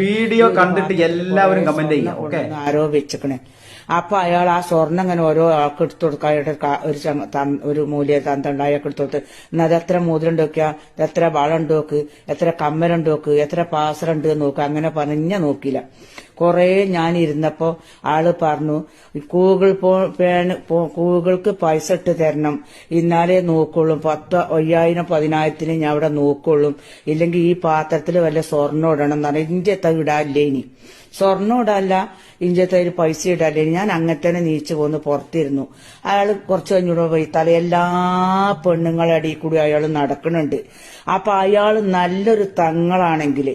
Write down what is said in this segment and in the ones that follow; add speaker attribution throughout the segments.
Speaker 1: Video കണ്ടിട്ട് എല്ലാവരും comment ചെയ്യാം. ഓക്കെ,
Speaker 2: ആരോ വെച്ചേക്കണേ. അപ്പൊ അയാൾ ആ സ്വർണ്ണം ഇങ്ങനെ ഓരോ ആൾക്ക് എടുത്തു കൊടുക്കാൻ ഒരു മൂല്യ തന്തണ്ട അയാൾക്ക് എടുത്തു കൊടുത്ത് അത് എത്ര മോതിരണ്ട് നോക്കിയാ, എത്ര വളണ്ട് നോക്ക്, എത്ര കമ്മലുണ്ട് നോക്ക്, എത്ര പാസറുണ്ട് നോക്ക്. അങ്ങനെ പറഞ്ഞ നോക്കിയില്ല. കൊറേ ഞാൻ ഇരുന്നപ്പോ ആള് പറഞ്ഞു ഗൂഗിൾക്ക് പൈസ ഇട്ട് തരണം, ഇന്നാലേ നോക്കുള്ളൂ, 10,000 10,000 ഞാൻ അവിടെ നോക്കുള്ളൂ, ഇല്ലെങ്കിൽ ഈ പാത്രത്തിൽ വല്ല സ്വർണ്ണം ഇടണം എന്ന് പറഞ്ഞാൽ ഇഞ്ചത്തെ ഇടാല്ലേ, ഇനി സ്വർണ്ണം ഇടല്ല, ഇഞ്ചത്തെ ഒരു പൈസ ഇടല്ലേ. ഞാൻ അങ്ങനെ തന്നെ നീച്ചു പോന്ന് പുറത്തിരുന്നു. അയാൾ കുറച്ച് കഴിഞ്ഞൂടെ പോയി എല്ലാ പെണ്ണുങ്ങളെ അടിയിൽ കൂടി അയാൾ നടക്കണുണ്ട്. അപ്പൊ അയാൾ നല്ലൊരു തങ്ങളാണെങ്കിൽ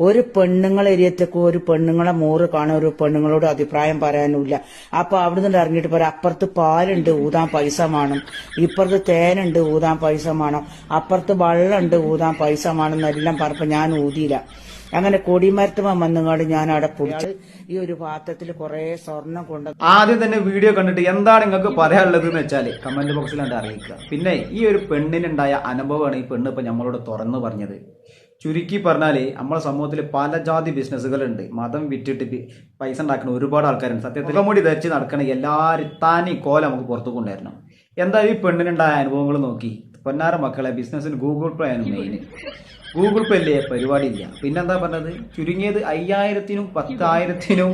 Speaker 2: ഒരു പെണ്ണുങ്ങളെരിയത്തേക്ക് ഒരു പെണ്ണുങ്ങളെ മോറ് കാണാൻ ഒരു പെണ്ണുങ്ങളോട് അഭിപ്രായം പറയാനുമില്ല. അപ്പൊ അവിടുന്ന് ഇറങ്ങിയിട്ട് പറയാം, അപ്പുറത്ത് പാലുണ്ട് ഊതാൻ പൈസ വേണം, ഇപ്പുറത്ത് തേനുണ്ട് ഊതാൻ പൈസ വേണം, അപ്പുറത്ത് വെള്ളമുണ്ട് ഊതാൻ പൈസ വേണം എന്നെല്ലാം പറഞ്ഞപ്പോ ഞാൻ ഊതിയില്ല. അങ്ങനെ കൊടിമരത്തുമ്പോ വന്നുകൊണ്ട് ഞാൻ അവിടെ പിടിച്ച് ഈ ഒരു പാത്രത്തിൽ കുറെ സ്വർണം കൊണ്ട്.
Speaker 1: ആദ്യം തന്നെ വീഡിയോ കണ്ടിട്ട് എന്താണ് നിങ്ങൾക്ക് പറയാനുള്ളത് എന്ന് വെച്ചാല് കമന്റ് ബോക്സിൽ കണ്ട് അറിയിക്കുക. പിന്നെ ഈ ഒരു പെണ്ണിനുണ്ടായ അനുഭവമാണ് ഈ പെണ്ണ് ഇപ്പൊ നമ്മളോട് തുറന്നു പറഞ്ഞത്. ചുരുക്കി പറഞ്ഞാല് നമ്മളെ സമൂഹത്തിൽ പല ജാതി ബിസിനസ്സുകളുണ്ട്. മതം വിറ്റിട്ട് പൈസ ഉണ്ടാക്കുന്ന ഒരുപാട് ആൾക്കാരുണ്ട്. സത്യത്തിൽ മുടി ധരിച്ച് നടക്കണ എല്ലാവരും താനി കോല നമുക്ക് പുറത്തു കൊണ്ടുവരണം. എന്തായാലും ഈ പെണ്ണിനുണ്ടായ അനുഭവങ്ങൾ നോക്കി പൊന്നാര മക്കളെ, ബിസിനസ്സിന് ഗൂഗിൾ പേ ആണ് മെയിൻ. ഗൂഗിൾ പേ അല്ലേ പരിപാടി ഇല്ല. പിന്നെന്താ പറഞ്ഞത്, ചുരുങ്ങിയത് 5,000-നും 10,000-നും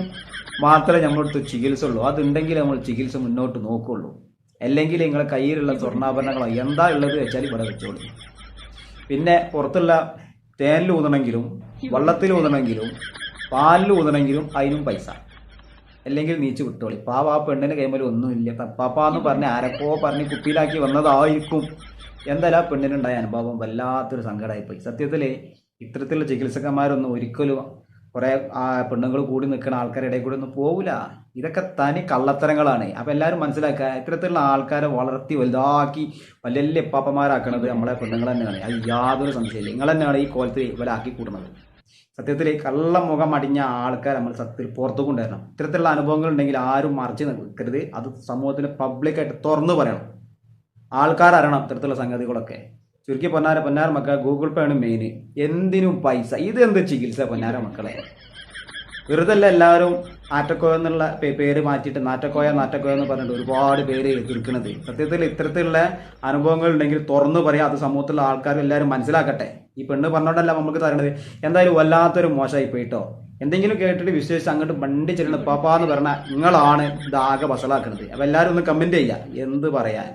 Speaker 1: മാത്രമേ നമ്മളടുത്ത് ചികിത്സ ഉള്ളൂ. അതുണ്ടെങ്കിൽ നമ്മൾ ചികിത്സ മുന്നോട്ട് നോക്കുള്ളൂ. അല്ലെങ്കിൽ നിങ്ങളെ കയ്യിലുള്ള സ്വർണ്ണാഭരണങ്ങളോ എന്താ ഉള്ളത് വെച്ചാൽ ഇവിടെ വെച്ചോളൂ. പിന്നെ പുറത്തുള്ള തേനിൽ ഊതണമെങ്കിലും വെള്ളത്തിൽ ഊതണമെങ്കിലും പാലിൽ ഊതണമെങ്കിലും അതിനും പൈസ, അല്ലെങ്കിൽ നീച്ച് വിട്ടോളി. പാവ ആ പെണ്ണിന് കൈമേൽ ഒന്നുമില്ല. തപ്പാപ്പാന്ന് പറഞ്ഞ് ആരൊക്കെ പറഞ്ഞ് കുപ്പിയിലാക്കി വന്നതായിരിക്കും. എന്തായാലും ആ പെണ്ണിനുണ്ടായ അനുഭവം വല്ലാത്തൊരു സങ്കടമായിപ്പോയി. സത്യത്തില് ഇത്തരത്തിലുള്ള ചികിത്സകന്മാരൊന്നും ഒരിക്കലും കുറെ പെണ്ണുങ്ങൾ കൂടി നിൽക്കുന്ന ആൾക്കാരുടെ ഇടയിൽ കൂടി ഒന്നും പോവില്ല. ഇതൊക്കെ തനി കള്ളത്തരങ്ങളാണ്. അപ്പൊ എല്ലാവരും മനസ്സിലാക്കുക, ഇത്തരത്തിലുള്ള ആൾക്കാരെ വളർത്തി വലുതാക്കി വലിയ വലിയ പാപ്പന്മാരാക്കണത് നമ്മളെ പെണ്ണുങ്ങൾ തന്നെയാണ്. അത് യാതൊരു സംശയമില്ല. നിങ്ങൾ തന്നെയാണ് ഈ കോലത്തിൽ ഇവരാക്കി കൂടുന്നത്. സത്യത്തിൽ കള്ളമുഖം അടിഞ്ഞ ആൾക്കാർ നമ്മൾ സത്യത്തിൽ പുറത്തു കൊണ്ടുവരണം. ഇത്തരത്തിലുള്ള അനുഭവങ്ങൾ ഉണ്ടെങ്കിൽ ആരും മറച്ചു നിൽക്കരുത്. അത് സമൂഹത്തിന് പബ്ലിക്കായിട്ട് തുറന്നു പറയണം. ആൾക്കാർ അറിയണം ഇത്തരത്തിലുള്ള സംഗതികളൊക്കെ. ചുരുക്കി പൊന്നാര മക്കളെ, ഗൂഗിൾ പേ ആണ് മെയിൻ. എന്തിനും പൈസ. ഇത് എന്ത് ചികിത്സ പൊന്നാര മക്കളെ? വെറുതെ അല്ല എല്ലാവരും ആറ്റക്കോയ എന്നുള്ള പേര് മാറ്റിയിട്ട് നാറ്റക്കോയ എന്ന് പറഞ്ഞിട്ട് ഒരുപാട് പേര് എതിർക്കുന്നത്. സത്യത്തിൽ ഇത്തരത്തിലുള്ള അനുഭവങ്ങൾ ഉണ്ടെങ്കിൽ തുറന്നു പറയാം. അത് സമൂഹത്തിലുള്ള ആൾക്കാർ എല്ലാവരും മനസ്സിലാക്കട്ടെ. ഈ പെണ്ണ് പറഞ്ഞോണ്ടല്ല നമുക്ക് തരണത്. എന്തായാലും വല്ലാത്തൊരു മോശമായി പോയിട്ടോ. എന്തെങ്കിലും കേട്ടിട്ട് വിശ്വസിച്ച് അങ്ങോട്ട് വണ്ടി ചെല്ലണം പാപ്പാന്ന് പറഞ്ഞാൽ നിങ്ങളാണ് ഇതാകെ വസലാക്കുന്നത്. അപ്പൊ എല്ലാവരും ഒന്ന് കമന്റ് ചെയ്യുക, എന്ത് പറയാൻ.